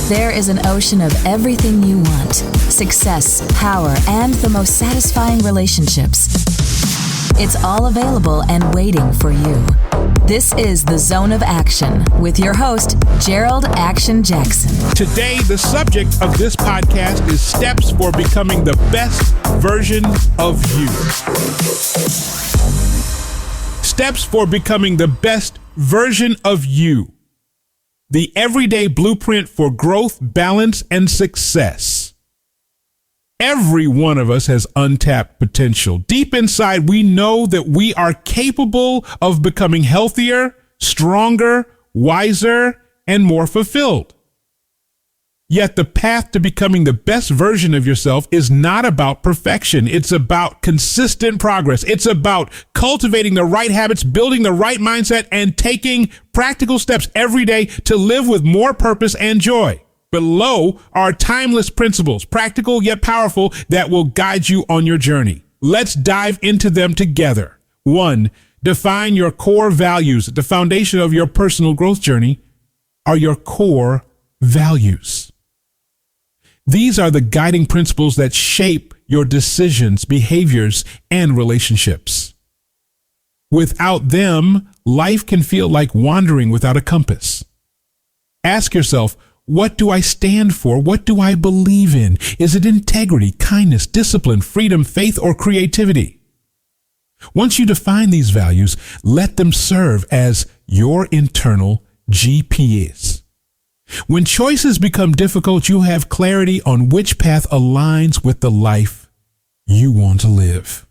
There is an ocean of everything you want: success, power, and the most satisfying relationships. It's all available and waiting for you. This is The Zone of Action with your host, Jerold Action Jackson. Today, the subject of this podcast is steps for becoming the best version of you. Steps for becoming the best version of you. The everyday blueprint for growth, balance, and success. Every one of us has untapped potential. Deep inside, we know that we are capable of becoming healthier, stronger, wiser, and more fulfilled. Yet the path to becoming the best version of yourself is not about perfection. It's about consistent progress. It's about cultivating the right habits, building the right mindset, and taking practical steps every day to live with more purpose and joy. Below are timeless principles, practical yet powerful, that will guide you on your journey. Let's dive into them together. 1. Define your core values. The foundation of your personal growth journey are your core values. These are the guiding principles that shape your decisions, behaviors, and relationships. Without them, life can feel like wandering without a compass. Ask yourself, what do I stand for? What do I believe in? Is it integrity, kindness, discipline, freedom, faith, or creativity? Once you define these values, let them serve as your internal GPS. When choices become difficult, you have clarity on which path aligns with the life you want to live.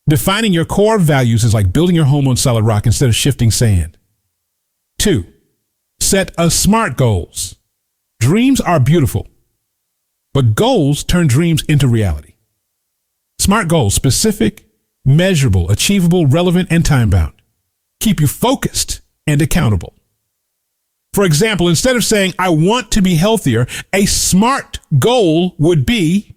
Defining your core values is like building your home on solid rock instead of shifting sand. 2. Set SMART goals. Dreams are beautiful, but goals turn dreams into reality. SMART goals: specific, measurable, achievable, relevant, and time-bound. Keep you focused and accountable. For example, instead of saying, I want to be healthier, a SMART goal would be,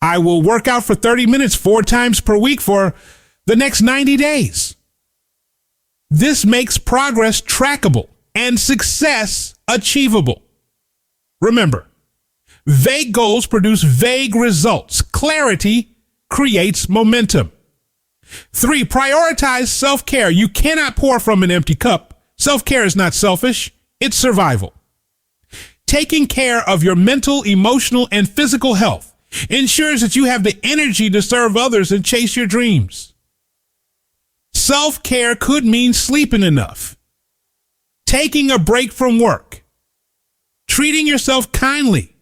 I will work out for 30 minutes 4 times per week for the next 90 days. This makes progress trackable and success achievable. Remember, vague goals produce vague results. Clarity creates momentum. 3, prioritize self-care. You cannot pour from an empty cup. Self-care is not selfish. It's survival. Taking care of your mental, emotional, and physical health ensures that you have the energy to serve others and chase your dreams. Self-care could mean sleeping enough, taking a break from work, treating yourself kindly,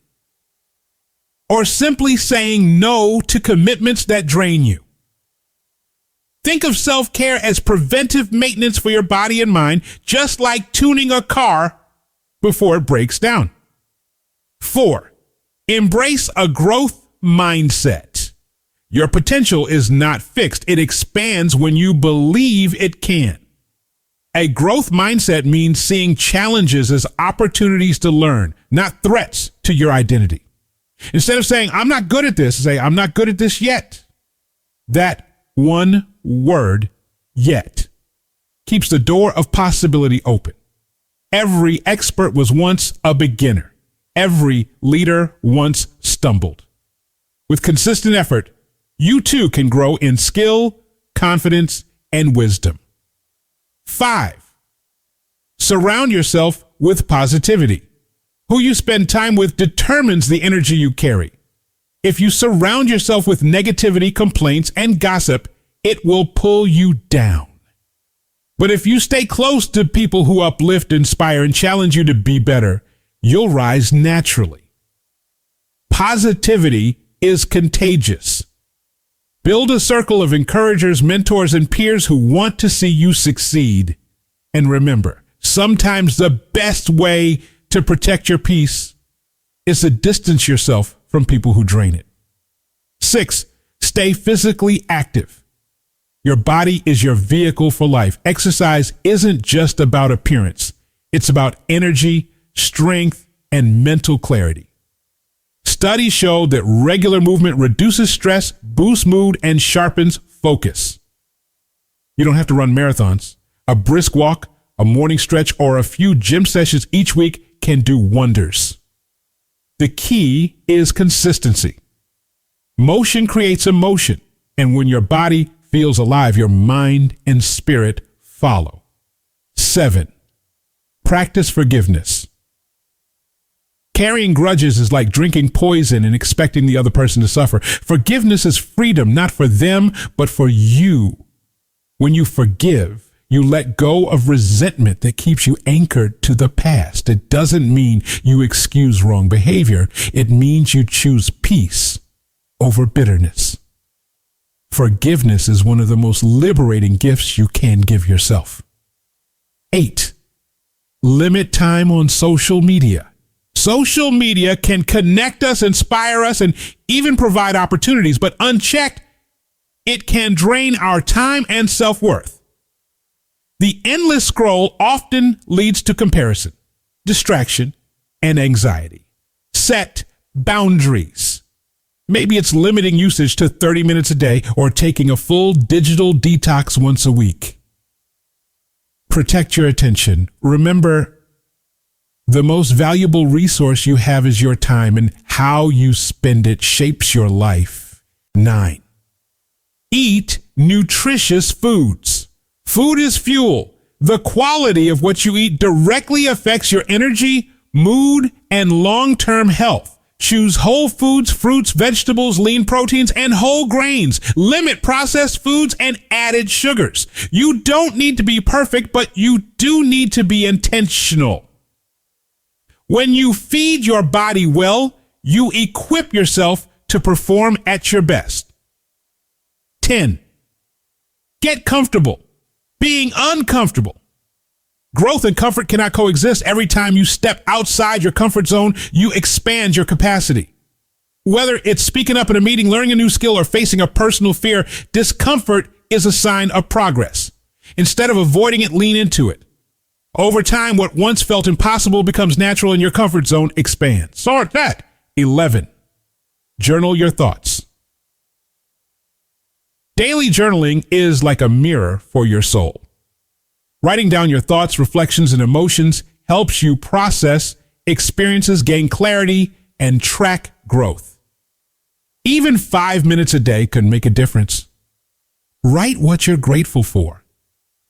or simply saying no to commitments that drain you. Think of self-care as preventive maintenance for your body and mind, just like tuning a car before it breaks down. 4, embrace a growth mindset. Your potential is not fixed. It expands when you believe it can. A growth mindset means seeing challenges as opportunities to learn, not threats to your identity. Instead of saying, I'm not good at this, say, I'm not good at this yet. That one word, yet, keeps the door of possibility open. Every expert was once a beginner. Every leader once stumbled. With consistent effort, you too can grow in skill, confidence, and wisdom. 5, surround yourself with positivity. Who you spend time with determines the energy you carry. If you surround yourself with negativity, complaints, and gossip, it will pull you down. But if you stay close to people who uplift, inspire, and challenge you to be better, you'll rise naturally. Positivity is contagious. Build a circle of encouragers, mentors, and peers who want to see you succeed. And remember, sometimes the best way to protect your peace is to distance yourself from people who drain it. 6, stay physically active. Your body is your vehicle for life. Exercise isn't just about appearance. It's about energy, strength, and mental clarity. Studies show that regular movement reduces stress, boosts mood, and sharpens focus. You don't have to run marathons. A brisk walk, a morning stretch, or a few gym sessions each week can do wonders. The key is consistency. Motion creates emotion, and when your body feels alive, your mind and spirit follow. 7, practice forgiveness. Carrying grudges is like drinking poison and expecting the other person to suffer. Forgiveness is freedom, not for them, but for you. When you forgive, you let go of resentment that keeps you anchored to the past. It doesn't mean you excuse wrong behavior. It means you choose peace over bitterness. Forgiveness is one of the most liberating gifts you can give yourself. 8, limit time on social media. Social media can connect us, inspire us, and even provide opportunities, but unchecked, it can drain our time and self-worth. The endless scroll often leads to comparison, distraction, and anxiety. Set boundaries. Maybe it's limiting usage to 30 minutes a day or taking a full digital detox once a week. Protect your attention. Remember, the most valuable resource you have is your time, and how you spend it shapes your life. 9, eat nutritious foods. Food is fuel. The quality of what you eat directly affects your energy, mood, and long-term health. Choose whole foods, fruits, vegetables, lean proteins, and whole grains. Limit processed foods and added sugars. You don't need to be perfect, but you do need to be intentional. When you feed your body well, you equip yourself to perform at your best. 10, get comfortable. Being uncomfortable. Growth and comfort cannot coexist. Every time you step outside your comfort zone, you expand your capacity. Whether it's speaking up in a meeting, learning a new skill, or facing a personal fear, discomfort is a sign of progress. Instead of avoiding it, lean into it. Over time, what once felt impossible becomes natural and your comfort zone expands. Sort that. 11, journal your thoughts. Daily journaling is like a mirror for your soul. Writing down your thoughts, reflections, and emotions helps you process experiences, gain clarity, and track growth. Even 5 minutes a day can make a difference. Write what you're grateful for,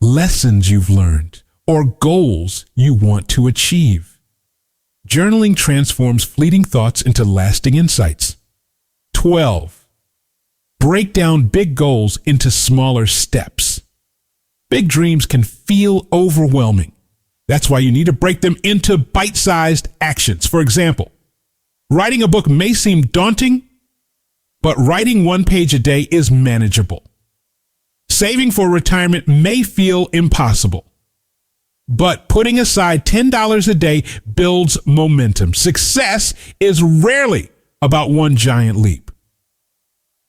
lessons you've learned, or goals you want to achieve. Journaling transforms fleeting thoughts into lasting insights. 12, break down big goals into smaller steps. Big dreams can feel overwhelming. That's why you need to break them into bite-sized actions. For example, writing a book may seem daunting, but writing 1 page a day is manageable. Saving for retirement may feel impossible, but putting aside $10 a day builds momentum. Success is rarely about one giant leap.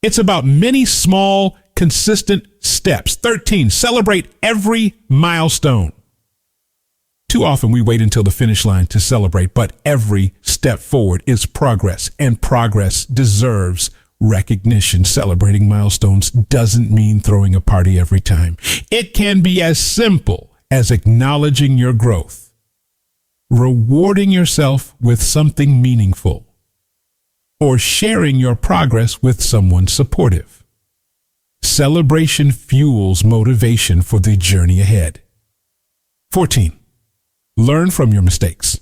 It's about many small, consistent steps. 13, celebrate every milestone. Too often we wait until the finish line to celebrate, but every step forward is progress, and progress deserves recognition. Celebrating milestones doesn't mean throwing a party every time. It can be as simple as acknowledging your growth, rewarding yourself with something meaningful, or sharing your progress with someone supportive. Celebration fuels motivation for the journey ahead. 14, learn from your mistakes.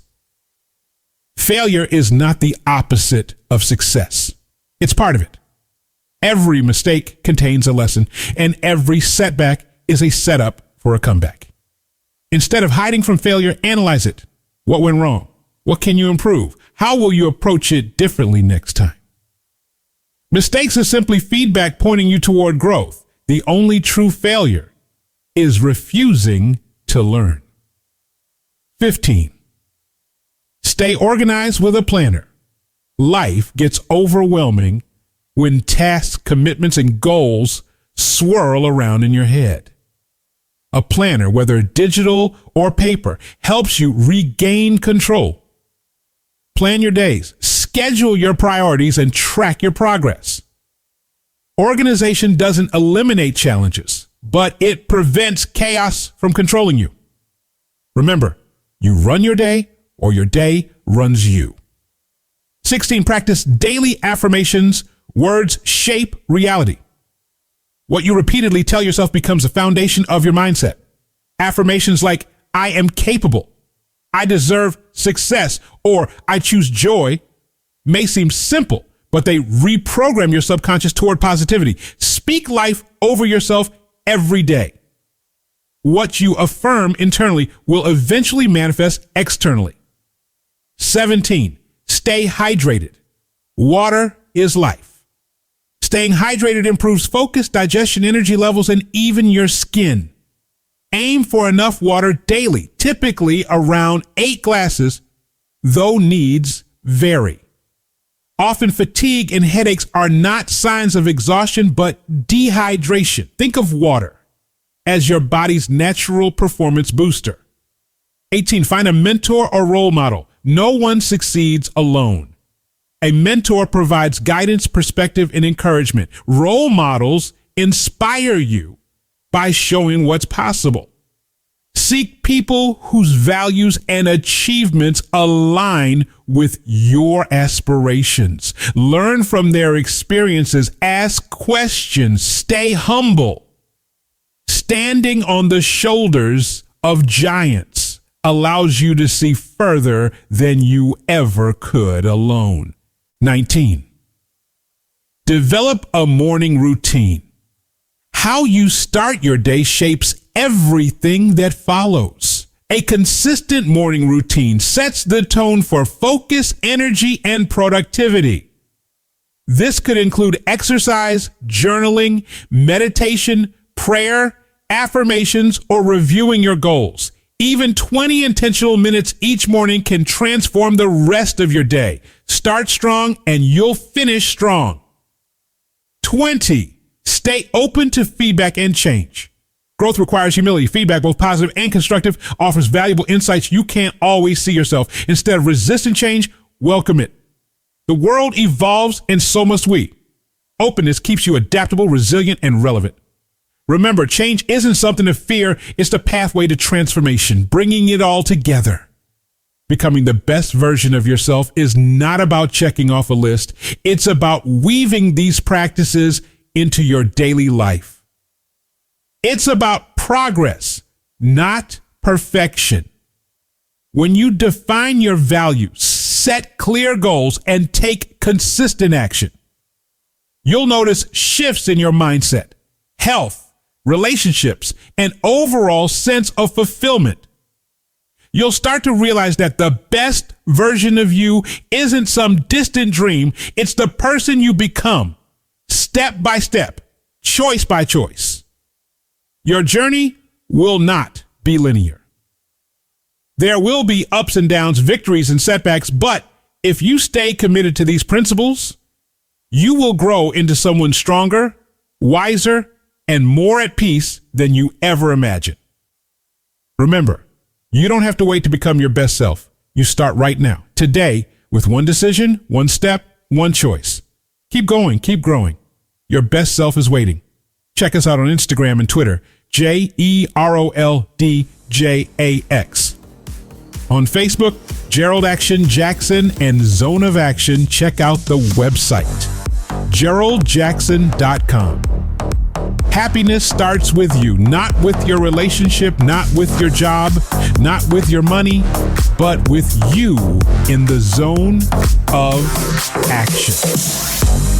Failure is not the opposite of success. It's part of it. Every mistake contains a lesson, and every setback is a setup for a comeback. Instead of hiding from failure, analyze it. What went wrong? What can you improve? How will you approach it differently next time? Mistakes are simply feedback pointing you toward growth. The only true failure is refusing to learn. 15, stay organized with a planner. Life gets overwhelming when tasks, commitments, and goals swirl around in your head. A planner, whether digital or paper, helps you regain control. Plan your days, schedule your priorities, and track your progress. Organization doesn't eliminate challenges, but it prevents chaos from controlling you. Remember, you run your day, or your day runs you. 16, practice daily affirmations. Words shape reality. What you repeatedly tell yourself becomes the foundation of your mindset. Affirmations like, I am capable, I deserve success, or I choose joy may seem simple, but they reprogram your subconscious toward positivity. Speak life over yourself every day. What you affirm internally will eventually manifest externally. 17, stay hydrated. Water is life. Staying hydrated improves focus, digestion, energy levels, and even your skin. Aim for enough water daily, typically around 8 glasses, though needs vary. Often fatigue and headaches are not signs of exhaustion, but dehydration. Think of water as your body's natural performance booster. 18, find a mentor or role model. No one succeeds alone. A mentor provides guidance, perspective, and encouragement. Role models inspire you by showing what's possible. Seek people whose values and achievements align with your aspirations. Learn from their experiences. Ask questions. Stay humble. Standing on the shoulders of giants allows you to see further than you ever could alone. 19, develop a morning routine. How you start your day shapes everything that follows. A consistent morning routine sets the tone for focus, energy, and productivity. This could include exercise, journaling, meditation, prayer, affirmations, or reviewing your goals. Even 20 intentional minutes each morning can transform the rest of your day. Start strong and you'll finish strong. 20, stay open to feedback and change. Growth requires humility. Feedback, both positive and constructive, offers valuable insights you can't always see yourself. Instead of resisting change, welcome it. The world evolves and so must we. Openness keeps you adaptable, resilient, and relevant. Remember, change isn't something to fear. It's the pathway to transformation, bringing it all together. Becoming the best version of yourself is not about checking off a list. It's about weaving these practices into your daily life. It's about progress, not perfection. When you define your values, set clear goals, and take consistent action, you'll notice shifts in your mindset, health, relationships, and overall sense of fulfillment. You'll start to realize that the best version of you isn't some distant dream. It's the person you become, step by step, choice by choice. Your journey will not be linear. There will be ups and downs, victories and setbacks, but if you stay committed to these principles, you will grow into someone stronger, wiser, and more at peace than you ever imagined. Remember, you don't have to wait to become your best self. You start right now, today, with one decision, one step, one choice. Keep going, keep growing. Your best self is waiting. Check us out on Instagram and Twitter, JeroldJax. On Facebook, Jerold Action Jackson and Zone of Action. Check out the website, JeroldJackson.com. Happiness starts with you, not with your relationship, not with your job, not with your money, but with you in the zone of action.